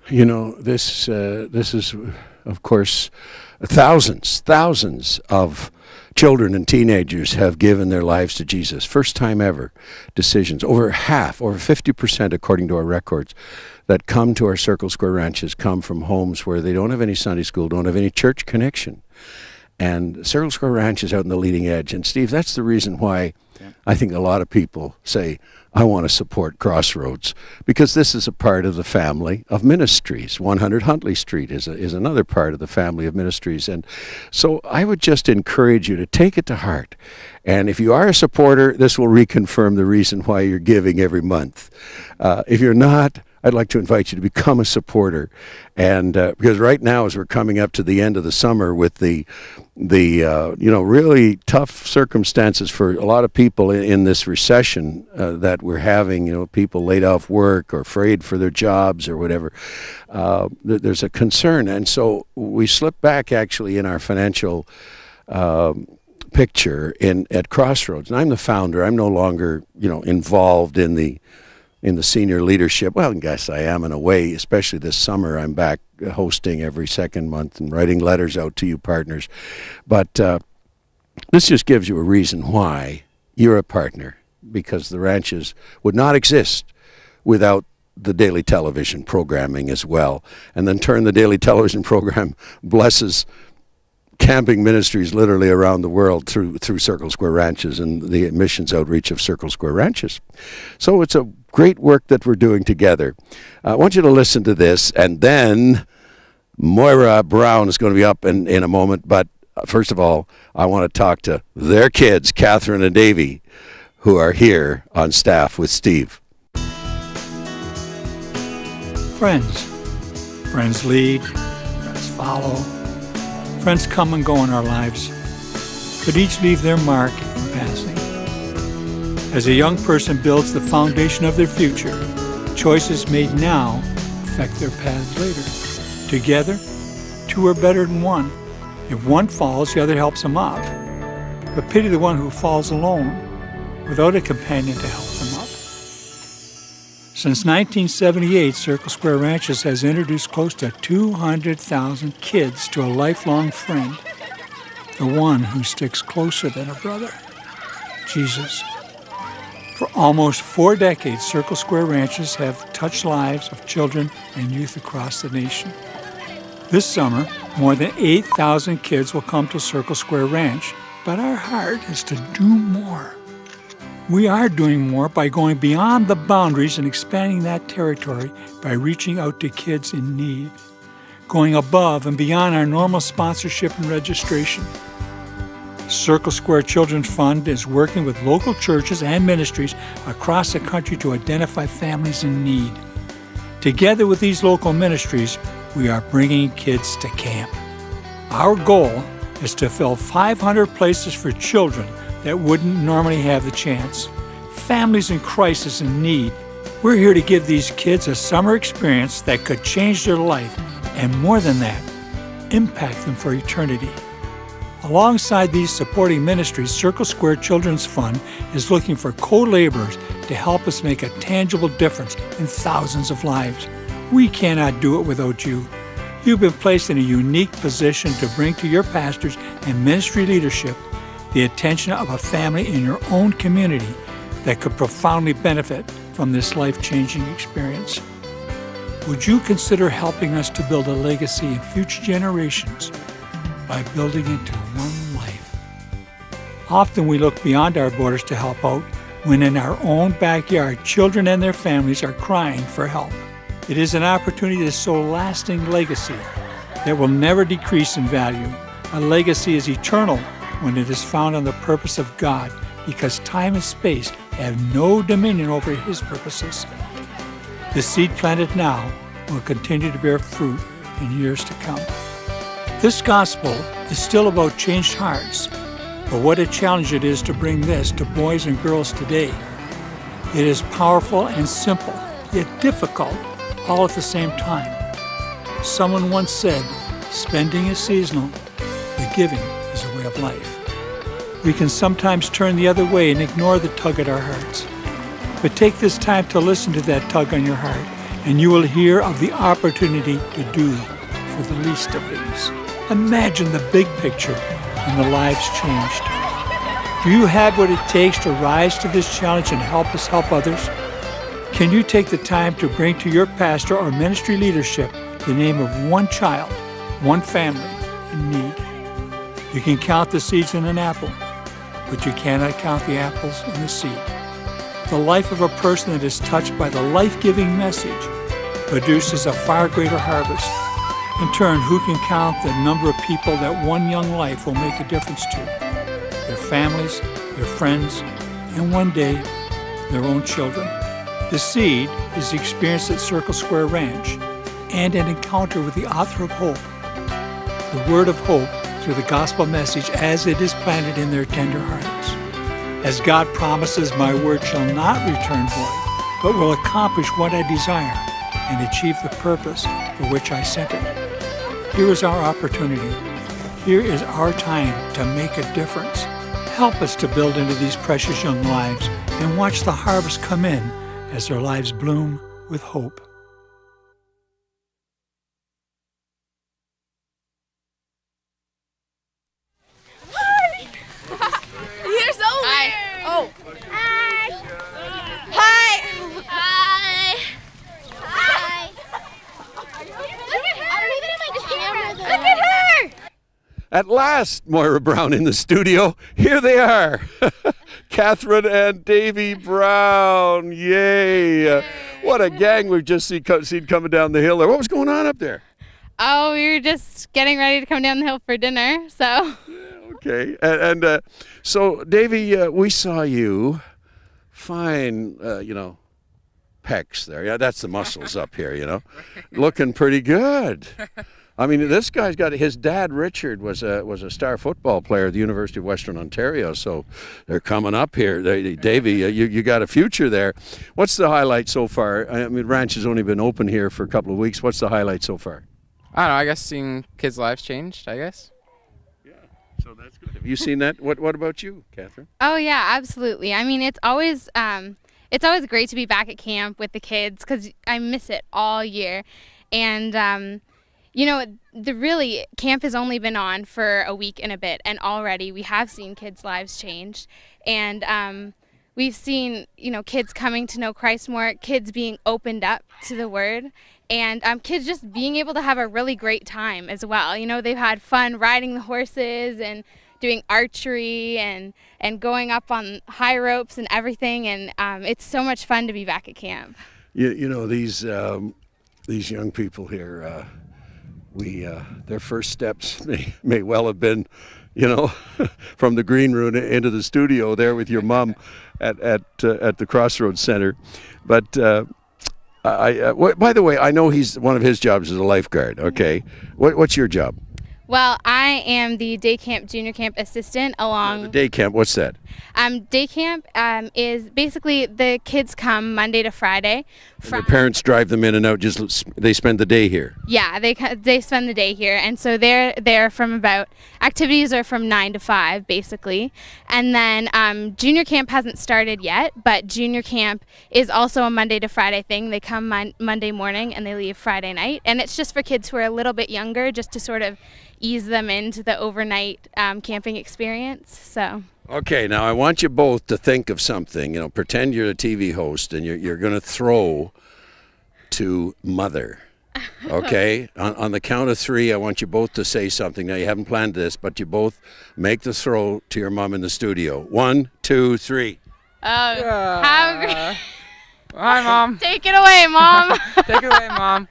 You know, this is, of course, thousands of children and teenagers have given their lives to Jesus. First time ever decisions. Over 50%, according to our records, that come to our Circle Square ranches come from homes where they don't have any Sunday school, don't have any church connection. And Circle Square Ranch is out in the leading edge. And Steve, that's the reason why I think a lot of people say, I want to support Crossroads, because this is a part of the family of ministries. 100 Huntley Street is another part of the family of ministries. And so I would just encourage you to take it to heart. And if you are a supporter, this will reconfirm the reason why you're giving every month. If you're not, I'd like to invite you to become a supporter. And because right now, as we're coming up to the end of the summer with the really tough circumstances for a lot of people in this recession that we're having, people laid off work or afraid for their jobs or whatever, there's a concern. And so we slip back actually in our financial picture at Crossroads. And I'm the founder. I'm no longer, involved in the senior leadership. Well, I guess I am in a way, especially this summer. I'm back hosting every second month and writing letters out to you partners. But this just gives you a reason why you're a partner, because the ranches would not exist without the daily television programming as well. And then the daily television program blesses camping ministries literally around the world through Circle Square Ranches and the missions outreach of Circle Square Ranches. So it's a great work that we're doing together. I want you to listen to this, and then Moira Brown is going to be up in a moment. But first of all, I want to talk to their kids, Catherine and Davy, who are here on staff with Steve. Friends lead, friends follow. Friends come and go in our lives, but each leave their mark in passing. As a young person builds the foundation of their future, choices made now affect their paths later. Together, two are better than one. If one falls, the other helps him up. But pity the one who falls alone, without a companion to help them up. Since 1978, Circle Square Ranches has introduced close to 200,000 kids to a lifelong friend, the one who sticks closer than a brother, Jesus. For almost 4 decades, Circle Square Ranches have touched lives of children and youth across the nation. This summer, more than 8,000 kids will come to Circle Square Ranch, but our heart is to do more. We are doing more by going beyond the boundaries and expanding that territory by reaching out to kids in need, going above and beyond our normal sponsorship and registration. Circle Square Children's Fund is working with local churches and ministries across the country to identify families in need. Together with these local ministries, we are bringing kids to camp. Our goal is to fill 500 places for children that wouldn't normally have the chance. Families in crisis and need. We're here to give these kids a summer experience that could change their life, and more than that, impact them for eternity. Alongside these supporting ministries, Circle Square Children's Fund is looking for co-laborers to help us make a tangible difference in thousands of lives. We cannot do it without you. You've been placed in a unique position to bring to your pastors and ministry leadership the attention of a family in your own community that could profoundly benefit from this life-changing experience. Would you consider helping us to build a legacy in future generations by building into one life? Often we look beyond our borders to help out when in our own backyard, children and their families are crying for help. It is an opportunity to sow lasting legacy that will never decrease in value. A legacy is eternal when it is found on the purpose of God, because time and space have no dominion over His purposes. The seed planted now will continue to bear fruit in years to come. This gospel is still about changed hearts, but what a challenge it is to bring this to boys and girls today. It is powerful and simple, yet difficult all at the same time. Someone once said, spending is seasonal, the giving is a way of life. We can sometimes turn the other way and ignore the tug at our hearts. But take this time to listen to that tug on your heart and you will hear of the opportunity to do for the least of these. Imagine the big picture and the lives changed. Do you have what it takes to rise to this challenge and help us help others? Can you take the time to bring to your pastor or ministry leadership the name of one child, one family in need? You can count the seeds in an apple, but you cannot count the apples in the seed. The life of a person that is touched by the life-giving message produces a far greater harvest. In turn, who can count the number of people that one young life will make a difference to? Their families, their friends, and one day, their own children. The seed is the experience at Circle Square Ranch and an encounter with the author of hope. The word of hope through the gospel message as it is planted in their tender hearts. As God promises, my word shall not return void, but will accomplish what I desire and achieve the purpose for which I sent it. Here is our opportunity. Here is our time to make a difference. Help us to build into these precious young lives and watch the harvest come in as their lives bloom with hope. You're so weird. Oh. Hi. Hi. Hi. Hi. I don't even have my camera though. Look at her. At last, Moira Brown in the studio. Here they are. Catherine and Davy Brown. Yay. What a gang we've just seen coming down the hill there. What was going on up there? Oh, we were just getting ready to come down the hill for dinner, so. Yeah, okay. And so, Davy, we saw you. Fine, pecs there. Yeah, that's the muscles up here, Looking pretty good. I mean, this guy's got, his dad, Richard, was a star football player at the University of Western Ontario, so they're coming up here. Davey, you got a future there. What's the highlight so far? I mean, Ranch has only been open here for a couple of weeks. What's the highlight so far? I don't know, I guess seeing kids' lives changed, I guess. Yeah, so that's good. Have you seen that? What about you, Catherine? Oh, yeah, absolutely. I mean, it's always great to be back at camp with the kids because I miss it all year. And, camp has only been on for a week and a bit, and already we have seen kids' lives change. And we've seen, kids coming to know Christ more, kids being opened up to the Word, and kids just being able to have a really great time as well. They've had fun riding the horses and doing archery and going up on high ropes and everything, and it's so much fun to be back at camp. These young people here, their first steps may well have been, from the green room into the studio there with your mom at the Crossroads Center. But by the way, I know one of his jobs is a lifeguard. Okay, what's your job? Well, I am the day camp, junior camp assistant along... The day camp, what's that? Day camp is basically the kids come Monday to Friday. Their parents drive them in and out, they spend the day here? Yeah, they spend the day here. And so they're there activities are from 9 to 5, basically. And then junior camp hasn't started yet, but junior camp is also a Monday to Friday thing. They come Monday morning and they leave Friday night. And it's just for kids who are a little bit younger, just to sort of ease them into the overnight camping experience. So. Okay, now I want you both to think of something. Pretend you're a TV host and you're going to throw to Mother. Okay? on the count of 3, I want you both to say something. Now, you haven't planned this, but you both make the throw to your mom in the studio. 1, 2, 3. Hi, Mom. Take it away, Mom. Take it away, Mom.